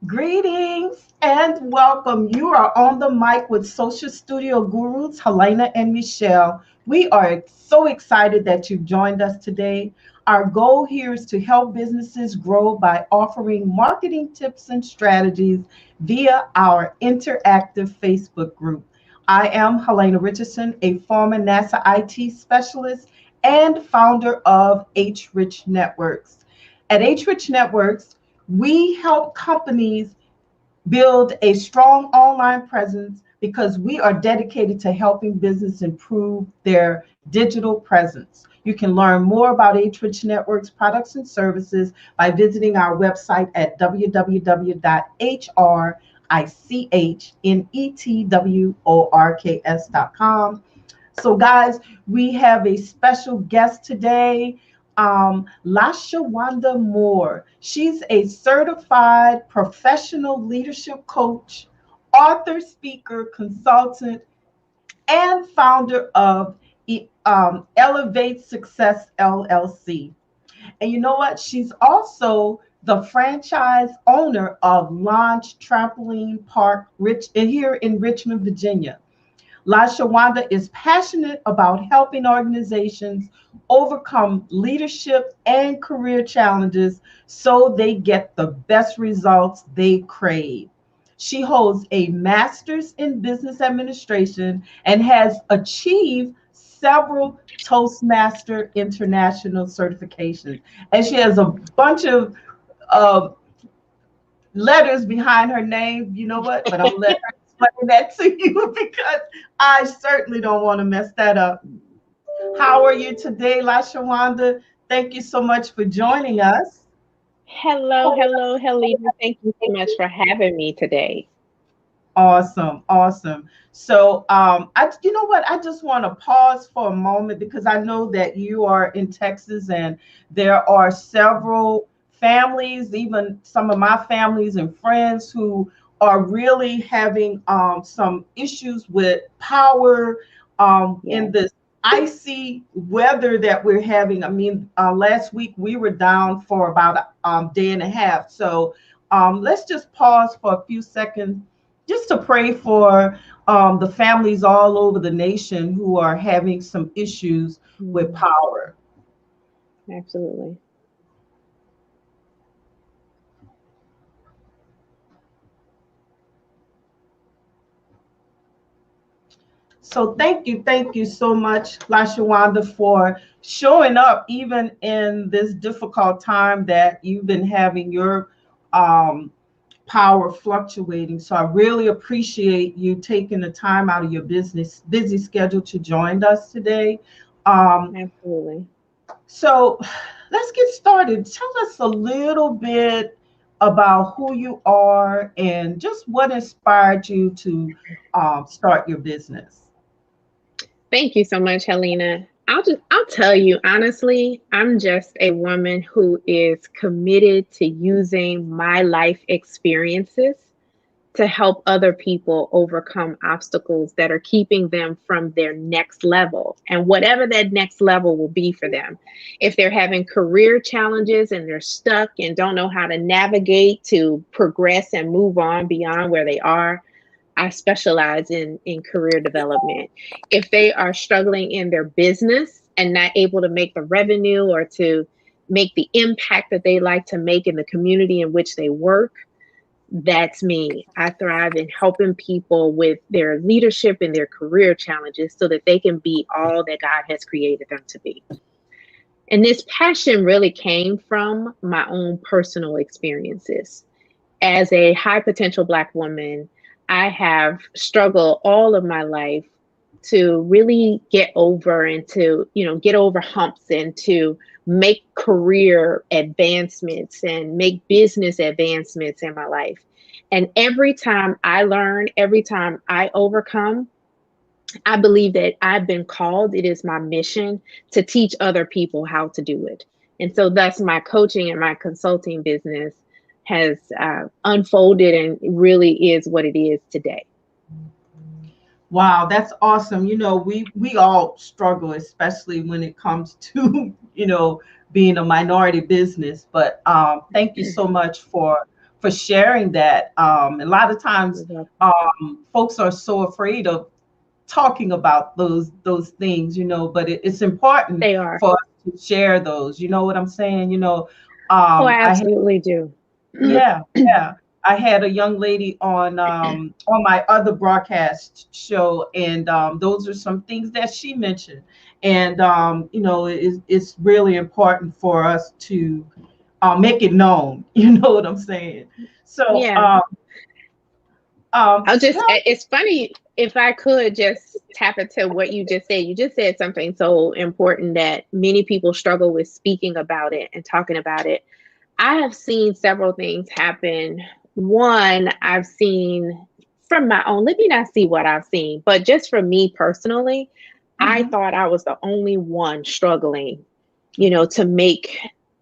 Greetings and welcome. You are on the mic with Social Studio Gurus, Helena and Michelle. We are so excited that you've joined us today. Our goal here is to help businesses grow by offering marketing tips and strategies via our interactive Facebook group. I am Helena Richardson, a former NASA IT specialist and founder of H Rich Networks. At H Rich Networks, we help companies build a strong online presence because we are dedicated to helping business improve their digital presence. You can learn more about H-Rich Networks products and services by visiting our website at www.hrichnetworks.com. So, guys, we have a special guest today, LaShawanda Moore. She's a certified professional leadership coach, author, speaker, consultant, and founder of Elevate Success LLC. And you know what? She's also the franchise owner of Launch Trampoline Park here in Richmond, Virginia. LaShawanda is passionate about helping organizations overcome leadership and career challenges so they get the best results they crave. She holds a master's in business administration and has achieved several Toastmaster International certifications. And she has a bunch of uh, letters behind her name. You know what? But I'm going to let her explain that to you because I certainly don't want to mess that up. How are you today, LaShawanda? Thank you so much for joining us. Hello, Helena. Thank you so much for having me today. Awesome, awesome. So, you know what? I just want to pause for a moment because I know that you are in Texas, and there are several families, even some of my families and friends, who are really having some issues with power in Yes. this icy weather that we're having. I mean, last week we were down for about a day and a half. So, let's just pause for a few seconds just to pray for the families all over the nation who are having some issues with Mm, power. absolutely. So thank you so much, LaShawanda, for showing up even in this difficult time that you've been having your um, power fluctuating. So I really appreciate you taking the time out of your business busy schedule to join us today. Um, Absolutely. So let's get started. Tell us a little bit about who you are and just what inspired you to start your business. Thank you so much, Helena. I'll tell you honestly, I'm just a woman who is committed to using my life experiences to help other people overcome obstacles that are keeping them from their next level and whatever that next level will be for them. If they're having career challenges and they're stuck and don't know how to navigate to progress and move on beyond where they are, I specialize in career development. If they are struggling in their business and not able to make the revenue or to make the impact that they like to make in the community in which they work, that's me. I thrive in helping people with their leadership and their career challenges so that they can be all that God has created them to be. And this passion really came from my own personal experiences. As a high potential Black woman, I have struggled all of my life to really get over and to, get over humps and to make career advancements and make business advancements in my life. And every time I learn, every time I overcome, I believe that I've been called, it is my mission to teach other people how to do it. And so thus my coaching and my consulting business has unfolded and really is what it is today. Wow, that's awesome. You know, we all struggle, especially when it comes to being a minority business. But thank you so much for sharing that. A lot of times, folks are so afraid of talking about those things, but it's important They are. for us to share those. You know what I'm saying? Oh, I I absolutely do. yeah, yeah. I had a young lady on my other broadcast show, and those are some things that she mentioned. And it's really important for us to make it known. You know what I'm saying? So, Yeah. tell. It's funny if I could just tap into what you just said. You just said something so important that many people struggle with speaking about it and talking about it. I have seen several things happen. One, I've seen from my own, let me not see what I've seen, but just for me personally, I Mhm. thought I was the only one struggling, to make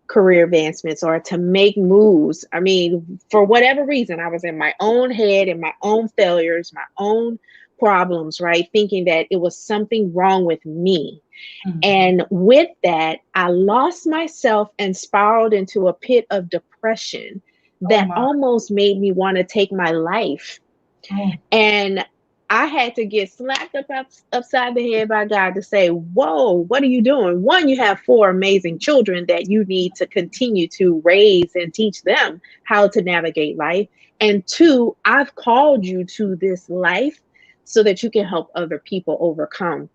career advancements or to make moves. I mean, for whatever reason, I was in my own head and my own failures, my own problems, right? Thinking that it was something wrong with me. Mhm. And with that, I lost myself and spiraled into a pit of depression Oh that my. almost made me want to take my life. Oh. And I had to get slapped upside the head by God to say, whoa, what are you doing? One, you have four amazing children that you need to continue to raise and teach them how to navigate life. And two, I've called you to this life so that you can help other people overcome.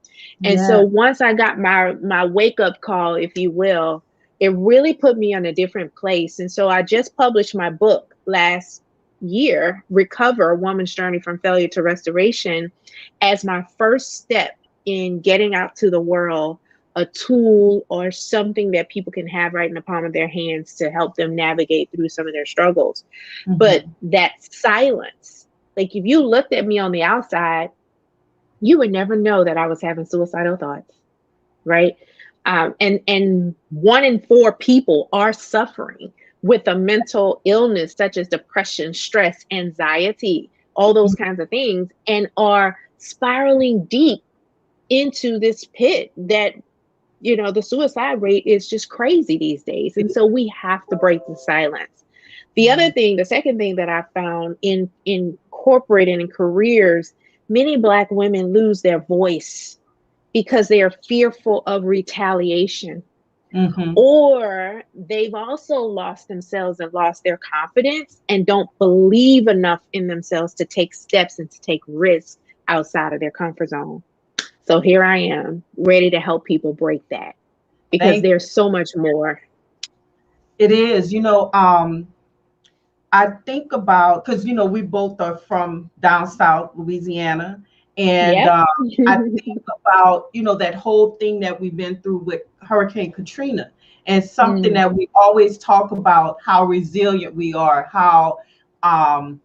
And so Yeah. once I got my wake up call, if you will, it really put me in a different place. And so I just published my book last year, Recover: A Woman's Journey from Failure to Restoration, as my first step in getting out to the world a tool or something that people can have right in the palm of their hands to help them navigate through some of their struggles. But Mhm. that silence, like if you looked at me on the outside, you would never know that I was having suicidal thoughts, right? And 1 in 4 people are suffering with a mental illness such as depression, stress, anxiety, all those kinds of things, and are spiraling deep into this pit that the suicide rate is just crazy these days. And so we have to break the silence. The second thing that I found in corporate and in careers, many Black women lose their voice because they are fearful of retaliation, Mhm. or they've also lost themselves and lost their confidence and don't believe enough in themselves to take steps and to take risks outside of their comfort zone. So here I am, ready to help people break that because Thank. there's so much more. It is. I think about, because we both are from down south Louisiana, and Yep. I think about that whole thing that we've been through with Hurricane Katrina, and something Mm, that we always talk about, how resilient we are, how um,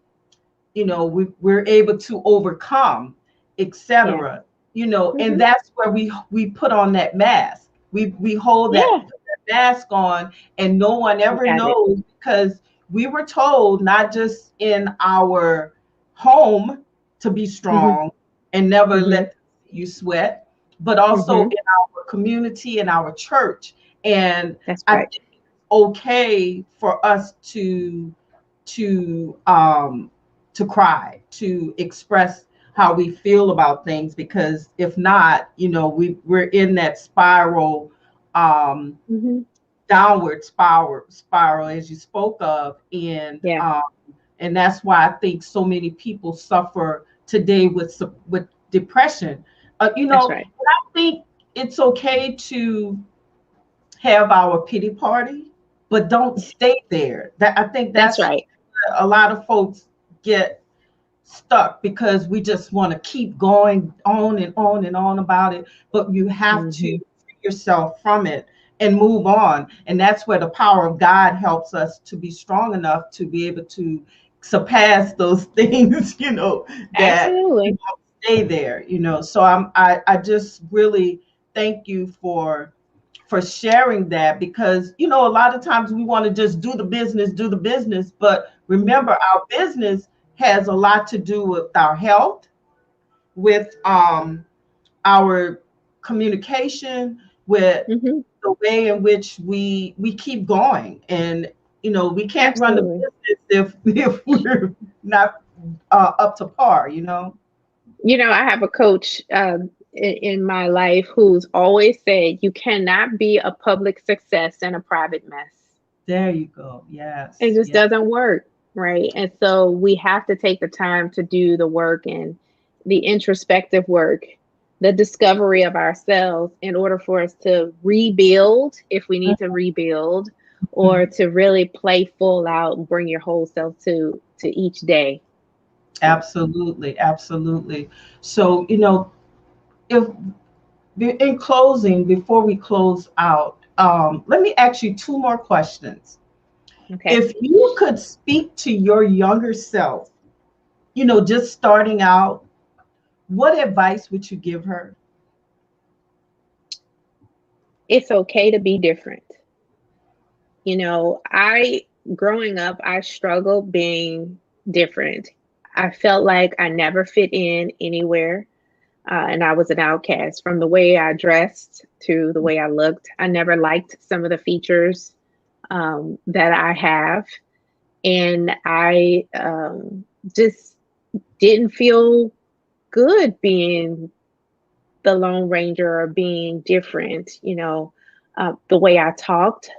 we're able to overcome, yeah. etc. And Hmm. that's where we put on that mask. We hold Yeah. that mask on, and no one You ever got it. knows, because we were told, not just in our home, to be Hmm. strong and never Hmm. let you sweat, but also Hmm. in our community and our church. And That's I right. think it's okay for us to to cry, to express how we feel about things, because if not, we're in that spiral, um, Hmm. downward spiral, as you spoke of, Yeah. and that's why I think so many people suffer today with depression. That's right. I think it's okay to have our pity party, but don't stay there. That I think That's that's right. a lot of folks get stuck, because we just want to keep going on and on and on about it, but you have to Hmm. free yourself from it and move on. And that's where the power of God helps us to be strong enough to be able to surpass those things, that we Absolutely. won't stay there. So I just really thank you for sharing that, because a lot of times we want to just do the business, but Hmm. remember, our business has a lot to do with our health, with our communication, with Hmm. the way in which we keep going. And We can't run the Absolutely. business if we're not up to par. I have a coach in my life who's always said you cannot be a public success and a private mess. There you go. It Yes. just Yes. doesn't work, right? And so we have to take the time to do the work and the introspective work, the discovery of ourselves in order for us to rebuild if we need to rebuild, or to really play full out and bring your whole self to each day. So Absolutely. Absolutely. So, if in closing, before we close out, let me ask you two more questions. okay. If you could speak to your younger self, just starting out, what advice would you give her? It's okay to be different. I growing up, I struggled being different. I felt like I never fit in anywhere, and I was an outcast from the way I dressed to the way I looked. I never liked some of the features that I have, and I just didn't feel good being the Lone Ranger or being different. The way I talked,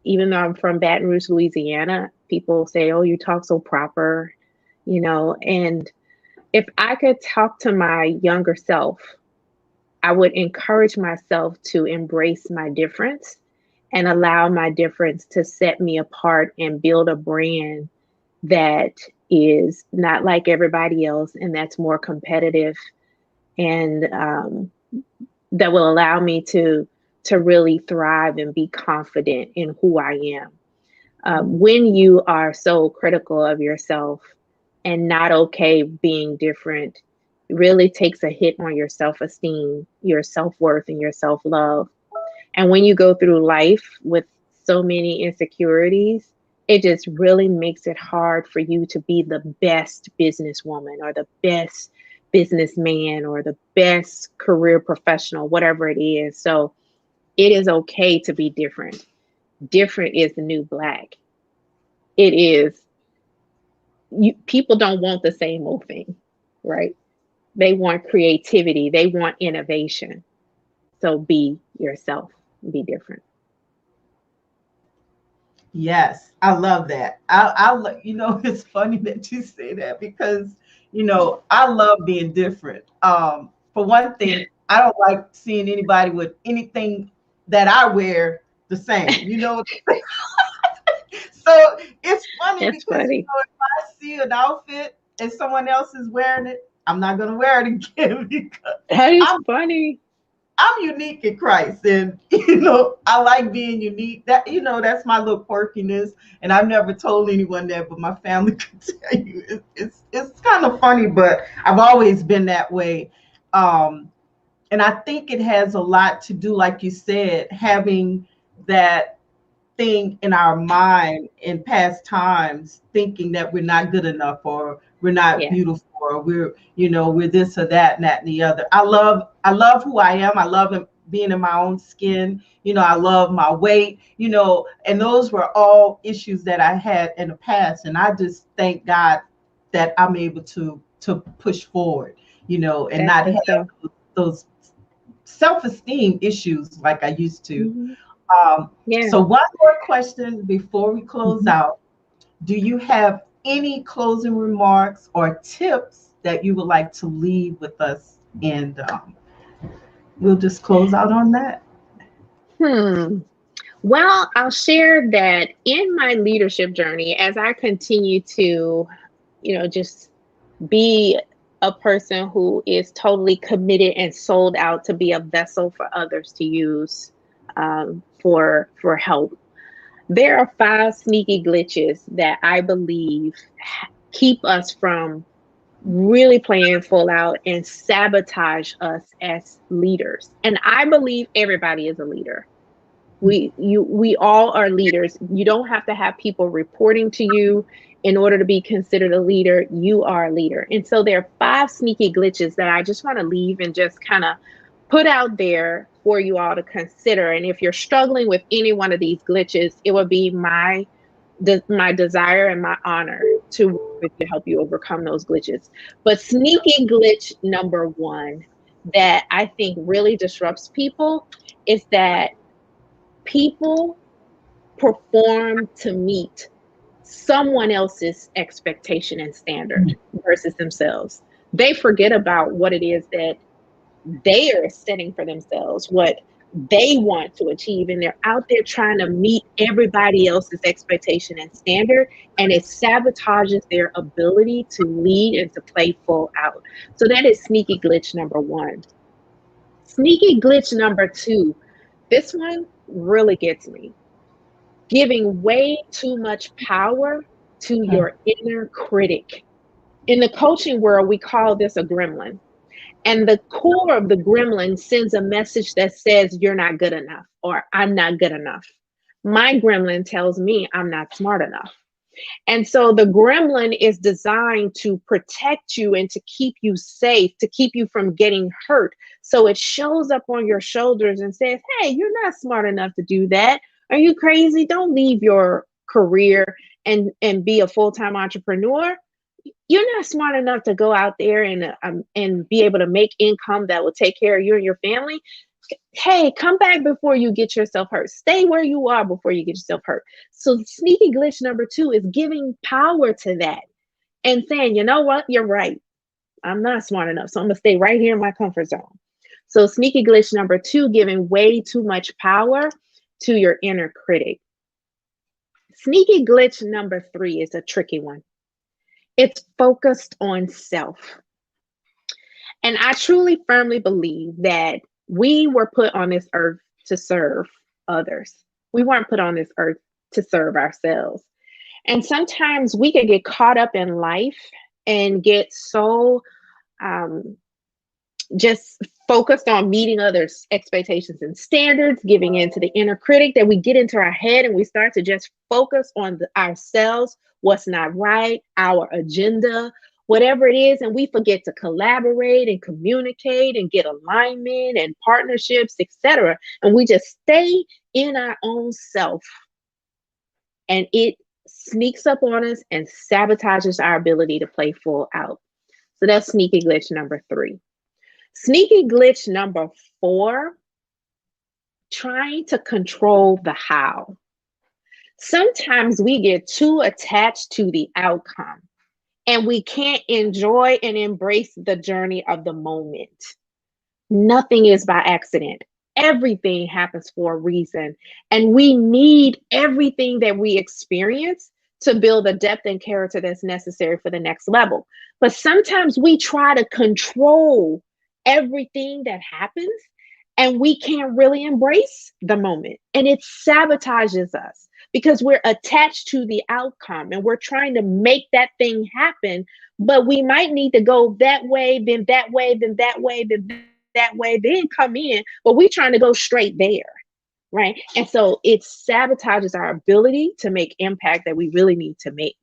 even though I'm from Baton Rouge, Louisiana, people say, "Oh, you talk so proper," and if I could talk to my younger self, I would encourage myself to embrace my difference and allow my difference to set me apart and build a brand that is not like everybody else and that's more competitive, and that will allow me to really thrive and be confident in who I am. When you are so critical of yourself and not okay being different, it really takes a hit on your self esteem, your self worth, and your self love. And when you go through life with so many insecurities, it just really makes it hard for you to be the best businesswoman or the best businessman or the best career professional, whatever it is. So it is okay to be different. Different is the new black. It is. People don't want the same old thing, right? They want creativity, they want innovation. So be yourself, be different. Yes, I love that. It's funny that you say that because, I love being different. For one thing, I don't like seeing anybody with anything that I wear the same. So it's funny That's because, funny. if I see an outfit and someone else is wearing it, I'm not gonna wear it again because That is I'm funny. I'm unique in Christ, and I like being unique. That's my little quirkiness, and I've never told anyone that, but my family can tell you it's kind of funny, but I've always been that way. And I think it has a lot to do, like you said, having that thing in our mind in past times, thinking that we're not good enough or we're not Yeah, beautiful or we're this or that and that and the other. I love who I am. I love being in my own skin. I love my weight, and those were all issues that I had in the past. And I just thank God that I'm able to push forward, and that's not good have stuff. those self-esteem issues like I used to. Hmm. um, Yeah. so one more question before we close Mhm. out. Do you have any closing remarks or tips that you would like to leave with us? And we'll just close out on that. Hmm. Well, I'll share that in my leadership journey, as I continue to, just be a person who is totally committed and sold out to be a vessel for others to use for help. There are five sneaky glitches that I believe keep us from really playing full out and sabotage us as leaders. And I believe everybody is a leader. We all are leaders. You don't have to have people reporting to you in order to be considered a leader. You are a leader. And so there are five sneaky glitches that I just want to leave and just kind of put out there for you all to consider. And if you're struggling with any one of these glitches, it would be my my desire and my honor to work with you to help you overcome those glitches. But sneaky glitch number one that I think really disrupts people is that people perform to meet someone else's expectation and standard versus themselves. They forget about what it is that they are setting for themselves, what they want to achieve, and they're out there trying to meet everybody else's expectation and standard, and it sabotages their ability to lead and to play full out. So that is sneaky glitch number one. Sneaky glitch number two, this one really gets me. Giving way too much power to your inner critic. In the coaching world, we call this a gremlin. And the core of the gremlin sends a message that says, you're not good enough, or I'm not good enough. My gremlin tells me I'm not smart enough. And so the gremlin is designed to protect you and to keep you safe, to keep you from getting hurt. So it shows up on your shoulders and says, hey, you're not smart enough to do that. Are you crazy? Don't leave your career and be a full-time entrepreneur. You're not smart enough to go out there and be able to make income that will take care of you and your family. Hey, come back before you get yourself hurt. Stay where you are before you get yourself hurt. So sneaky glitch number two is giving power to that and saying, you know what, you're right. I'm not smart enough. So I'm gonna stay right here in my comfort zone. So sneaky glitch number two, giving way too much power to your inner critic. Sneaky glitch number three is a tricky one. It's focused on self. And I truly firmly believe that we were put on this earth to serve others. We weren't put on this earth to serve ourselves. And sometimes we can get caught up in life and get so just focused on meeting others' expectations and standards, giving in to the inner critic, that we get into our head and we start to just focus on ourselves, what's not right, our agenda, whatever it is, and we forget to collaborate and communicate and get alignment and partnerships, etc. And we just stay in our own self, and it sneaks up on us and sabotages our ability to play full out. So that's sneaky glitch number three. Sneaky glitch number four, trying to control the how. Sometimes we get too attached to the outcome and we can't enjoy and embrace the journey of the moment. Nothing is by accident. Everything happens for a reason. And we need everything that we experience to build the depth and character that's necessary for the next level. But sometimes we try to control everything that happens and we can't really embrace the moment. And it sabotages us because we're attached to the outcome and we're trying to make that thing happen. But we might need to go that way, then that way, then that way, then that way, then come in. But we're trying to go straight there. Right. And so it sabotages our ability to make impact that we really need to make.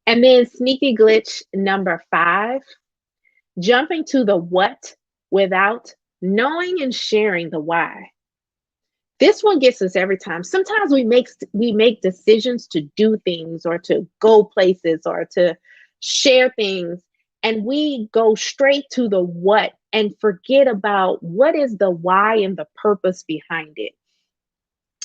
And then sneaky glitch number five, jumping to the what without knowing and sharing the why. This one gets us every time. Sometimes we make decisions to do things or to go places or to share things, and we go straight to the what and forget about what is the why and the purpose behind it.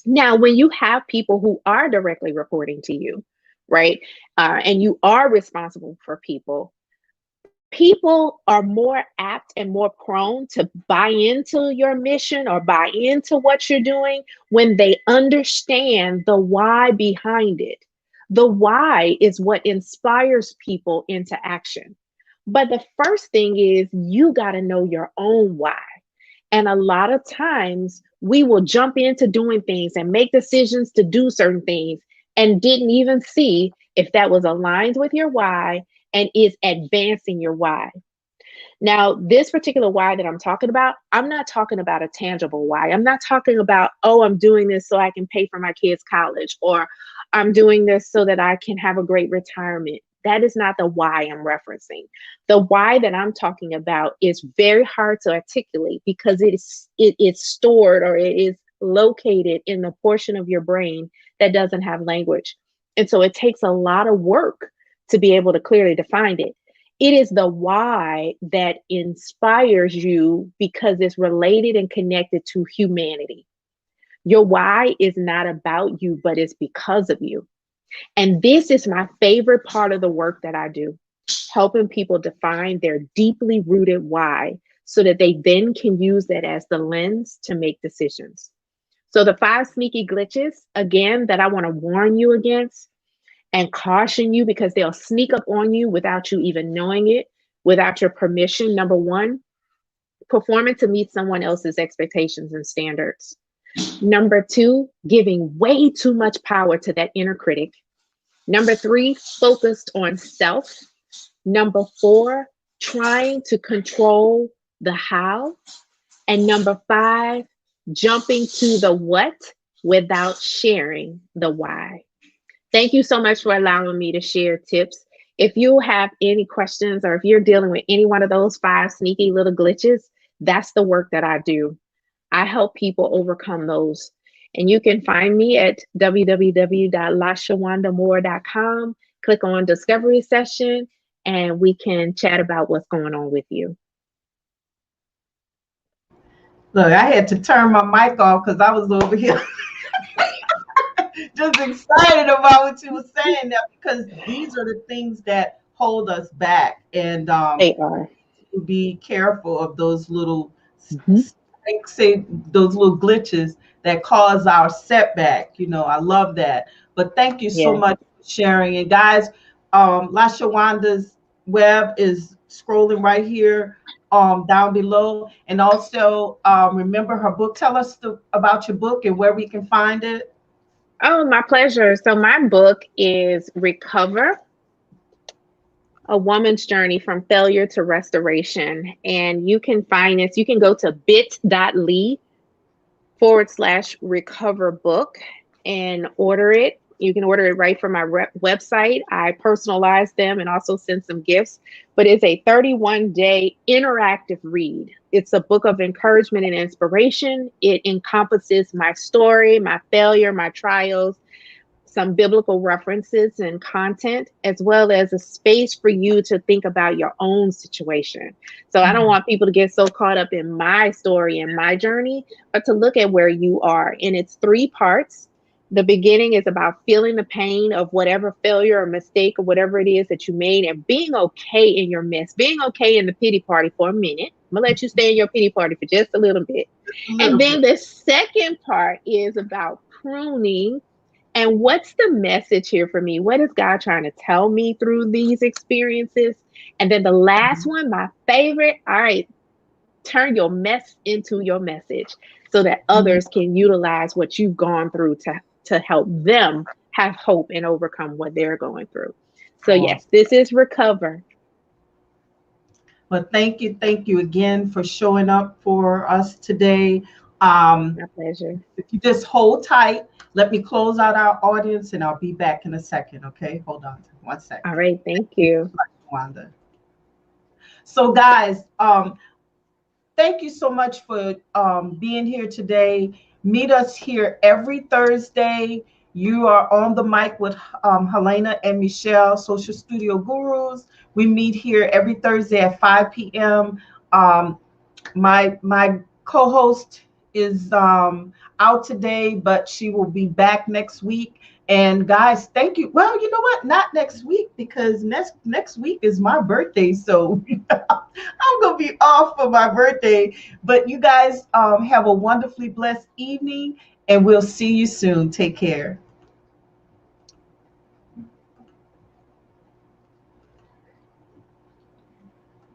Now, when you have people who are directly reporting to you, right, and you are responsible for people, people are more apt and more prone to buy into your mission or buy into what you're doing when they understand the why behind it. The why is what inspires people into action. But the first thing is you got to know your own why. And a lot of times we will jump into doing things and make decisions to do certain things and didn't even see if that was aligned with your why and is advancing your why. Now, this particular why that I'm talking about, I'm not talking about a tangible why. I'm not talking about, oh, I'm doing this so I can pay for my kids' college, or I'm doing this so that I can have a great retirement. That is not the why I'm referencing. The why that I'm talking about is very hard to articulate because it is stored or it is located in the portion of your brain that doesn't have language. And so it takes a lot of work to be able to clearly define it. It is the why that inspires you because it's related and connected to humanity. Your why is not about you, but it's because of you. And this is my favorite part of the work that I do, helping people define their deeply rooted why so that they then can use that as the lens to make decisions. So, the 5 sneaky glitches, again, that I want to warn you against and caution you because they'll sneak up on you without you even knowing it, without your permission. Number one, performing to meet someone else's expectations and standards. Number two, giving way too much power to that inner critic. Number three, focused on self. Number four, trying to control the how. And number five, jumping to the what without sharing the why. Thank you so much for allowing me to share tips. If you have any questions or if you're dealing with any one of those 5 sneaky little glitches, that's the work that I do. I help people overcome those. And you can find me at www.lashawandamore.com. Click on Discovery Session, and we can chat about what's going on with you. Look, I had to turn my mic off because I was over here just excited about what you were saying there, because these are the things that hold us back. And They are. be careful of those little, say, those little glitches that cause our setback. I love that. But thank you so much for sharing. And guys, LaShawanda's web is scrolling right here down below. And also remember her book. Tell us about your book and where we can find it. Oh, my pleasure. So my book is Recover, A Woman's Journey from Failure to Restoration. And you can find it. You can go to bit.ly/recover book and order it. You can order it right from my website. I personalize them and also send some gifts, but it's a 31-day interactive read. It's a book of encouragement and inspiration. It encompasses my story, my failure, my trials, some biblical references and content, as well as a space for you to think about your own situation. So I don't want people to get so caught up in my story and my journey, but to look at where you are. And it's 3 parts. The beginning is about feeling the pain of whatever failure or mistake or whatever it is that you made and being okay in your mess, being okay in the pity party for a minute. I'm gonna let you stay in your pity party for just a little bit. And then the second part is about pruning. And what's the message here for me? What is God trying to tell me through these experiences? And then the last one, my favorite, all right, turn your mess into your message so that others can utilize what you've gone through to help them have hope and overcome what they're going through. So yes, this is Recover. Well, thank you again for showing up for us today. My pleasure. If you just hold tight, let me close out our audience and I'll be back in a second. Okay, hold on 1 second. All right, thank you. Wanda. So guys, thank you so much for being here today. Meet us here every Thursday. You are on the mic with Helena and Michelle, Social Studio Gurus. We meet here every Thursday at 5 p.m. My co-host is out today, but she will be back next week. And guys, thank you. Well, you know what? Not next week, because next week is my birthday. So I'm going to be off for my birthday. But you guys have a wonderfully blessed evening, and we'll see you soon. Take care.